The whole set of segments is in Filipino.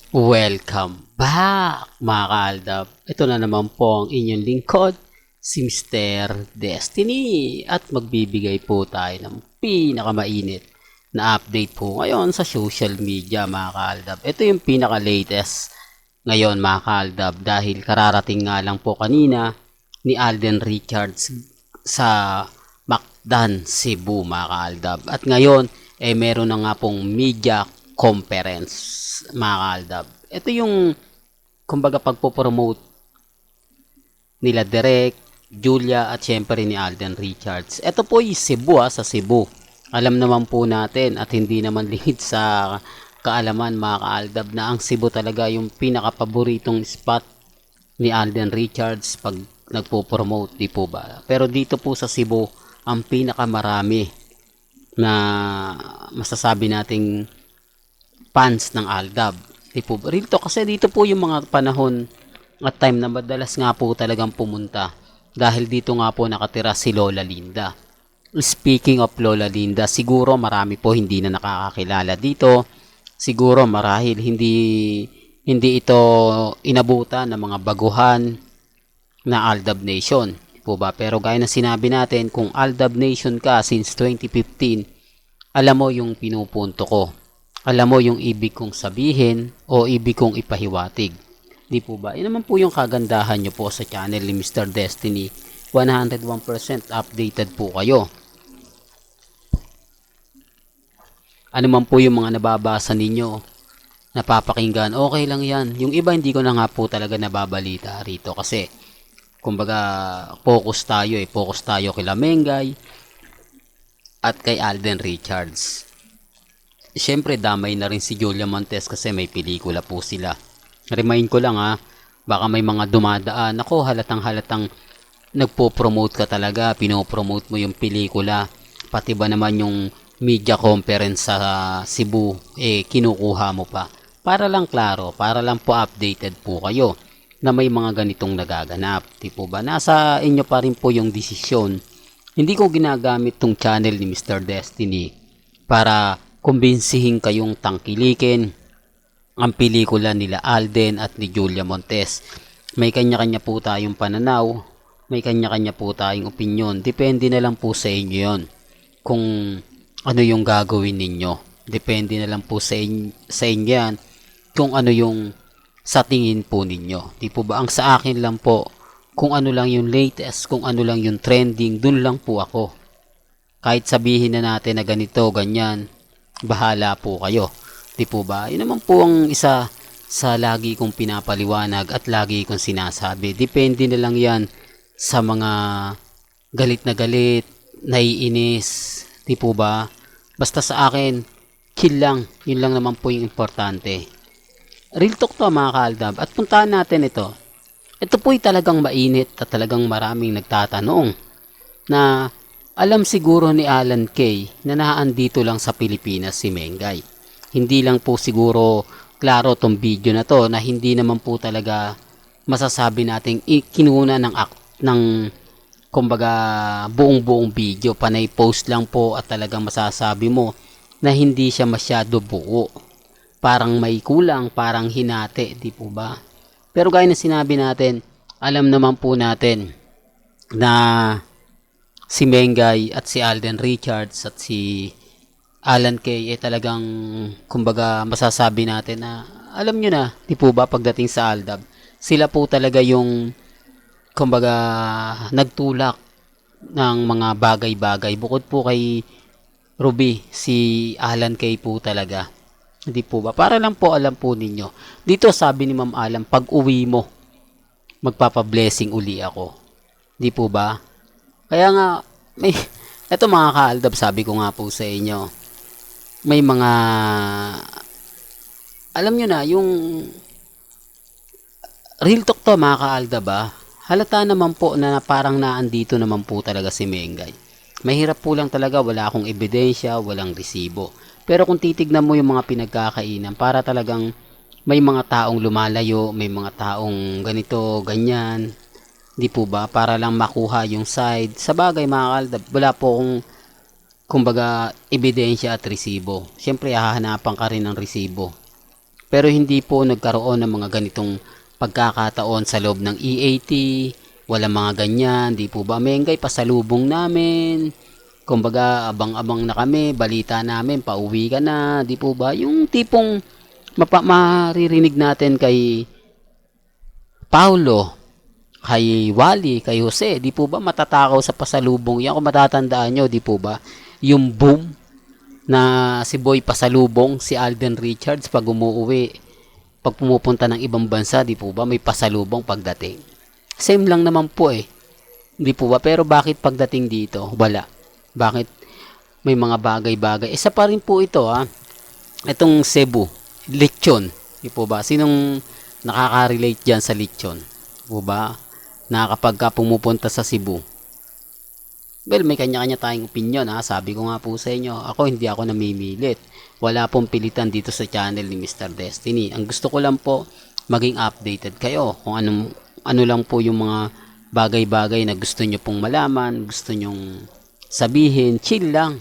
Welcome back mga kaaldab. Ito na naman po ang inyong lingkod, si Mr. Destiny. At magbibigay po tayo ng pinakamainit na update po ngayon sa social media mga kaaldab. Ito yung pinaka-latest ngayon mga kaaldab dahil kararating nga lang po kanina ni Alden Richards sa Macdan, Cebu mga kaaldab. At ngayon meron na nga pong media conference mga kaaldab. Ito yung kumbaga pagpo-promote nila Derek, Julia at syempre ni Alden Richards. Ito po yung Cebu sa Cebu. Alam naman po natin at hindi naman lingid sa kaalaman mga kaaldab na ang Cebu talaga yung pinaka-paboritong spot ni Alden Richards pag nagpo-promote, di po ba? Pero dito po sa Cebu, ang pinakamarami na masasabi nating fans ng Aldab. Di po ba? Rito kasi dito po yung mga panahon at time na madalas nga po talagang pumunta dahil dito nga po nakatira si Lola Linda. Speaking of Lola Linda, siguro marami po hindi na nakakakilala dito. Siguro marahil hindi ito inabutan ng mga baguhan na Aldab Nation. Di po ba? Pero gaya na sinabi natin, kung Aldab Nation ka since 2015, alam mo yung pinupunto ko. Alam mo yung ibig kong sabihin o ibig kong ipahiwatig. Di po ba? Yan naman po yung kagandahan nyo po sa channel ni Mr. Destiny. 101% updated po kayo. Ano man po yung mga nababasa ninyo, napapakinggan, okay lang yan. Yung iba hindi ko na nga po talaga nababalita rito kasi kumbaga focus tayo kila Mengay at kay Alden Richards. Siyempre damay na rin si Julia Montes kasi may pelikula po sila. Remind ko lang baka may mga dumadaan. Ako halatang nagpo-promote ka talaga, pinopromote mo yung pelikula. Pati ba naman yung media conference sa Cebu, kinukuha mo pa. Para lang klaro, para lang po updated po kayo na may mga ganitong nagaganap. Di po ba? Nasa inyo pa rin po yung desisyon. Hindi ko ginagamit tong channel ni Mr. Destiny para kumbinsihin kayong tangkilikin ang pelikula nila Alden at ni Julia Montes. May kanya-kanya po tayong pananaw, may kanya-kanya po tayong opinyon. Depende na lang po sa inyo yon kung ano yung gagawin ninyo. Depende na lang po sa inyo yan kung ano yung sa tingin po ninyo. Di po ba? Ang sa akin lang po, kung ano lang yung latest, kung ano lang yung trending, dun lang po ako. Kahit sabihin na natin na ganito, ganyan, bahala po kayo. Di po ba? Yun naman po ang isa sa lagi kong pinapaliwanag at lagi kong sinasabi. Depende na lang yan sa mga galit na galit, naiinis. Di po ba? Basta sa akin, chill lang. Yun lang naman po yung importante. Real talk to mga kaaldab. At puntahan natin ito. Ito po'y talagang mainit at talagang maraming nagtatanong na alam siguro ni Alan Kay na naandito lang sa Pilipinas si Mengay. Hindi lang po siguro klaro tong video na to na hindi naman po talaga masasabi nating kinuna ng kumbaga buong video. Panay post lang po at talagang masasabi mo na hindi siya masyado buo. Parang may kulang, parang hinati, di po ba? Pero gaya na sinabi natin, alam naman po natin na si Mengay at si Alden Richards at si Alan Kay talagang kumbaga masasabi natin na alam nyo na, di po ba pagdating sa Aldab, sila po talaga yung kumbaga nagtulak ng mga bagay-bagay. Bukod po kay Ruby, si Alan Kay po talaga. Hindi po ba? Para lang po alam po ninyo. Dito sabi ni Ma'am Alam, pag uwi mo, magpapa-blessing uli ako. Di po ba? Kaya nga, eto mga kaaldab, sabi ko nga po sa inyo, may mga, alam nyo na, yung real talk to mga kaaldab halata naman po na parang naandito naman po talaga si Mengay. Mahirap po lang talaga, wala akong ebidensya, walang resibo. Pero kung titignan mo yung mga pinagkakainan, para talagang may mga taong lumalayo, may mga taong ganito, ganyan. Di po ba? Para lang makuha yung side. Sa bagay mga kaaldab, wala po akong kumbaga ebidensya at resibo. Siyempre hahanapan ka rin ng resibo. Pero hindi po nagkaroon ng mga ganitong pagkakataon sa loob ng EAT. Wala mga ganyan, di po ba? Mengay, pasalubong namin. Kumbaga, abang-abang na kami, balita namin, pauwi ka na, di po ba? Yung tipong maririnig natin kay Paulo, kay Wally, kay Jose, di po ba matatakaw sa pasalubong yan? Kung matatandaan nyo, di po ba? Yung boom na si Boy pasalubong, si Alden Richards pag umuwi, pag pumupunta ng ibang bansa, di po ba may pasalubong pagdating? Same lang naman po eh. Di po ba? Pero bakit pagdating dito, wala? Bakit may mga bagay-bagay? Isa pa rin po ito Itong Cebu, lechon. Di po ba? Sinong nakaka-relate dyan sa lechon? Di po ba? Na kapag ka pumupunta sa Cebu, well, may kanya-kanya tayong opinion Sabi ko nga po sa inyo, hindi ako namimilit. Wala pong pilitan dito sa channel ni Mr. Destiny. Ang gusto ko lang po, maging updated kayo kung ano lang po yung mga bagay-bagay na gusto nyo pong malaman, gusto nyong sabihin, chill lang.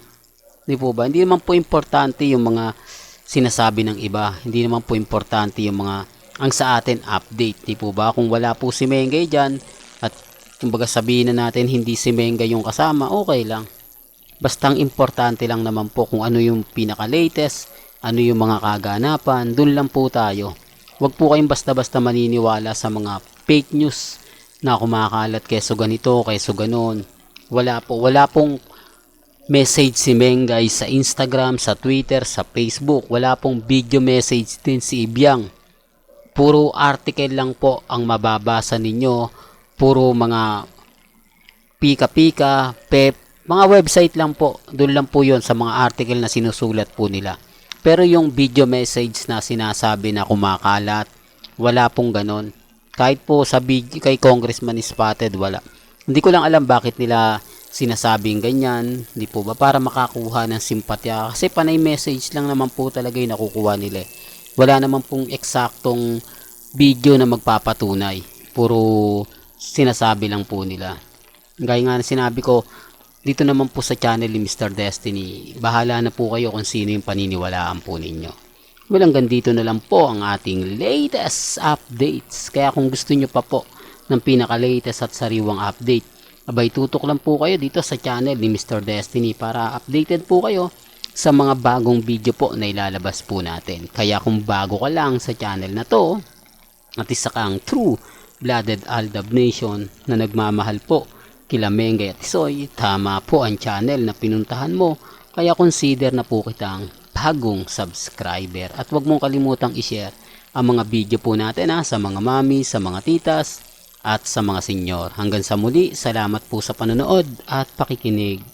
Di po ba? Hindi naman po importante yung mga sinasabi ng iba. Hindi naman po importante yung mga ang sa atin update. Di po ba? Kung wala po si Mengay dyan, at kumbaga sabihin na natin hindi si Mengay yung kasama, okay lang. Basta ang importante lang naman po kung ano yung pinaka-latest, ano yung mga kaganapan, dun lang po tayo. Huwag po kayong basta-basta maniniwala sa mga fake news na kumakalat keso ganito, keso ganon. Wala pong message si Mengay sa Instagram, sa Twitter, sa Facebook. Wala pong video message din si Ibiang. Puro article lang po ang mababasa ninyo. Puro mga pika-pika, pep, mga website lang po. Doon lang po yon sa mga article na sinusulat po nila. Pero yung video message na sinasabi na kumakalat, wala pong ganon. Kahit po sa video kay Congressman Spotted, wala. Hindi ko lang alam bakit nila sinasabing ganyan, di po ba, para makakuha ng simpatya. Kasi panay message lang naman po talaga yung nakukuha nila. Wala naman pong eksaktong video na magpapatunay. Puro sinasabi lang po nila. Gaya nga na sinabi ko, dito naman po sa channel ni Mr. Destiny, bahala na po kayo kung sino yung paniniwalaan po ninyo. Well, hanggang dito na lang po ang ating latest updates. Kaya kung gusto nyo pa po ng pinaka-latest at sariwang update, abay tutok lang po kayo dito sa channel ni Mr. Destiny para updated po kayo sa mga bagong video po na ilalabas po natin. Kaya kung bago ka lang sa channel na to, at isa kang true-blooded Aldab Nation na nagmamahal po kila Mengay at Tisoy, tama po ang channel na pinuntahan mo. Kaya consider na po kitang bagong subscriber. At huwag mong kalimutang i-share ang mga video po natin sa mga mami, sa mga titas, at sa mga senyor. Hanggang sa muli, salamat po sa panonood at pakikinig.